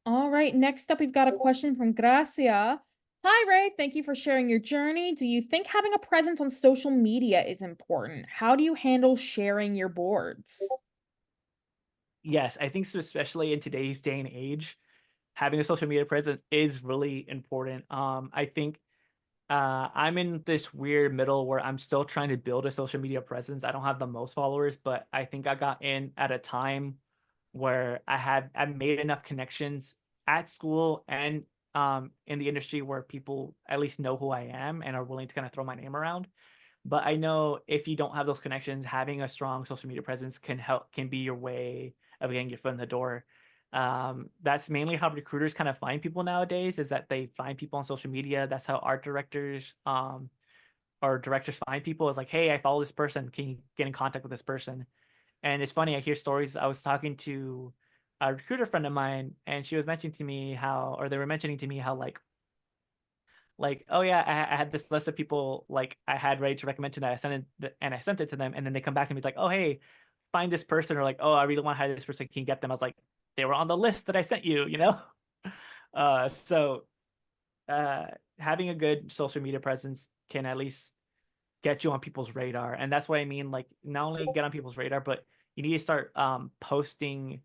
All right, next up, we've got a question from Gracia. Hi, Ray. Thank you for sharing your journey. Do you think having a presence on social media is important? How do you handle sharing your boards? Yes, I think so, especially in today's day and age, having a social media presence is really important. I think I'm in this weird middle where I'm still trying to build a social media presence. I don't have the most followers, but I think I got in at a time where I made enough connections at school and in the industry where people at least know who I am and are willing to kind of throw my name around. But I know if you don't have those connections, having a strong social media presence can be your way of getting your foot in the door. That's mainly how recruiters kind of find people nowadays, is that they find people on social media. That's how art directors or directors find people, is like, hey, I follow this person, can you get in contact with this person? And it's funny, I hear stories. I was talking to a recruiter friend of mine, and she was mentioning to me how, or they were mentioning to me how, like, oh yeah, I had this list of people like I had ready to recommend to them. I sent it to them, and then they come back to me, it's like, oh hey, find this person, or like, oh, I really want to hire this person, can you get them? I was like, they were on the list that I sent you, you know. So having a good social media presence can at least get you on people's radar, and that's what I mean, like, not only get on people's radar, but you need to start posting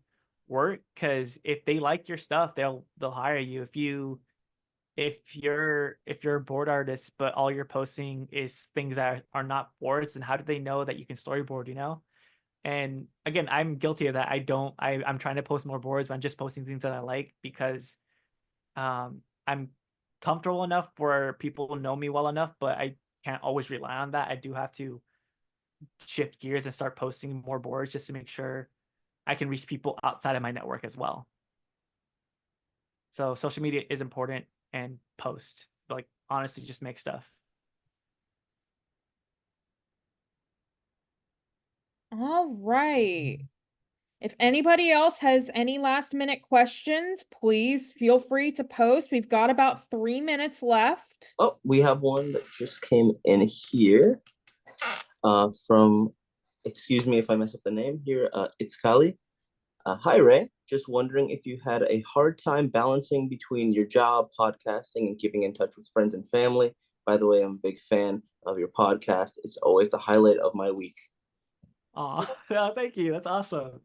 work, because if they like your stuff, they'll hire you. If you're a board artist but all you're posting is things that are not boards, and how do they know that you can storyboard, you know? And again, I'm guilty of that. I'm trying to post more boards, but I'm just posting things that I like because I'm comfortable enough where people know me well enough, but I can't always rely on that. I do have to shift gears and start posting more boards just to make sure I can reach people outside of my network as well. So social media is important, and post, like, honestly, just make stuff. All right. If anybody else has any last minute questions, please feel free to post. We've got about 3 minutes left. Oh, we have one that just came in here from, excuse me if I mess up the name here, it's Kali. Hi, Ray. Just wondering if you had a hard time balancing between your job, podcasting, and keeping in touch with friends and family. By the way, I'm a big fan of your podcast. It's always the highlight of my week. Oh, thank you. That's awesome.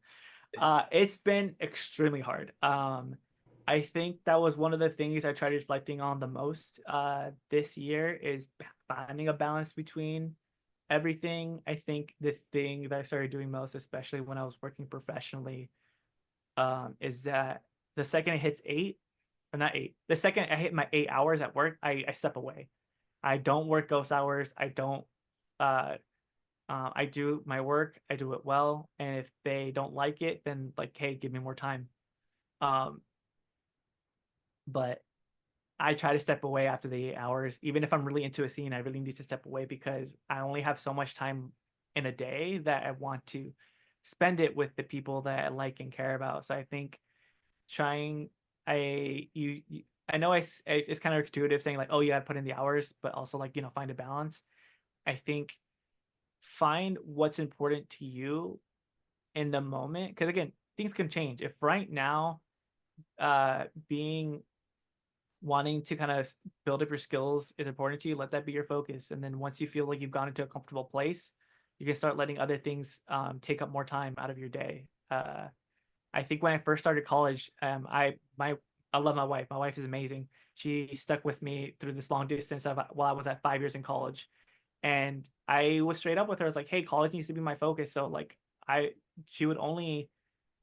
It's been extremely hard. I think that was one of the things I tried reflecting on the most this year, is finding a balance between everything. I think the thing that I started doing most, especially when I was working professionally, is that the second it hits 8, or not 8, the second I hit my 8 hours at work, I step away. I don't work ghost hours. I do my work, I do it well, and if they don't like it, then, like, hey, give me more time. Um, but I try to step away after the 8 hours, even if I'm really into a scene. I really need to step away because I only have so much time in a day that I want to spend it with the people that I like and care about. So I think trying, I know it's kind of intuitive saying like, oh, you got to put in the hours, but also, like, find a balance. I think find what's important to you in the moment, because again, things can change. If right now being wanting to kind of build up your skills is important to you, let that be your focus, and then once you feel like you've gone into a comfortable place, you can start letting other things take up more time out of your day. I think when I first started college, I love my wife. My wife is amazing. She stuck with me through this long distance while I was at 5 years in college. And I was straight up with her. I was like, hey, college needs to be my focus. So, like, she would only,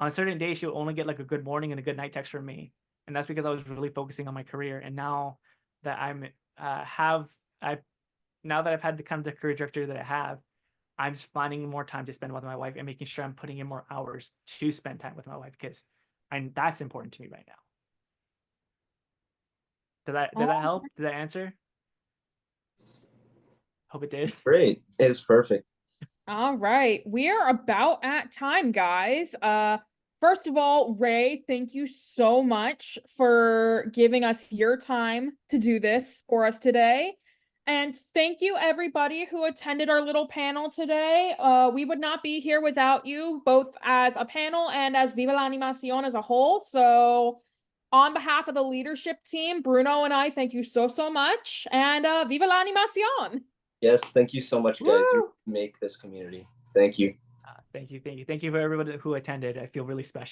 on certain days, she would only get like a good morning and a good night text from me. And that's because I was really focusing on my career. And now that now that I've had the kind of the career trajectory that I have, I'm just finding more time to spend with my wife and making sure I'm putting in more hours to spend time with my wife, because that's important to me right now. Did that help? Did that answer? Hope it did. Great. It's perfect. All right, we are about at time, guys. First of all, Ray, thank you so much for giving us your time to do this for us today. And thank you everybody who attended our little panel today. We would not be here without you, both as a panel and as Viva La Animación as a whole. So on behalf of the leadership team, Bruno and I thank you so, so much. And Viva La Animación! Yes, thank you so much, guys. You Woo! make this community. Thank you. Thank you for everybody who attended. I feel really special.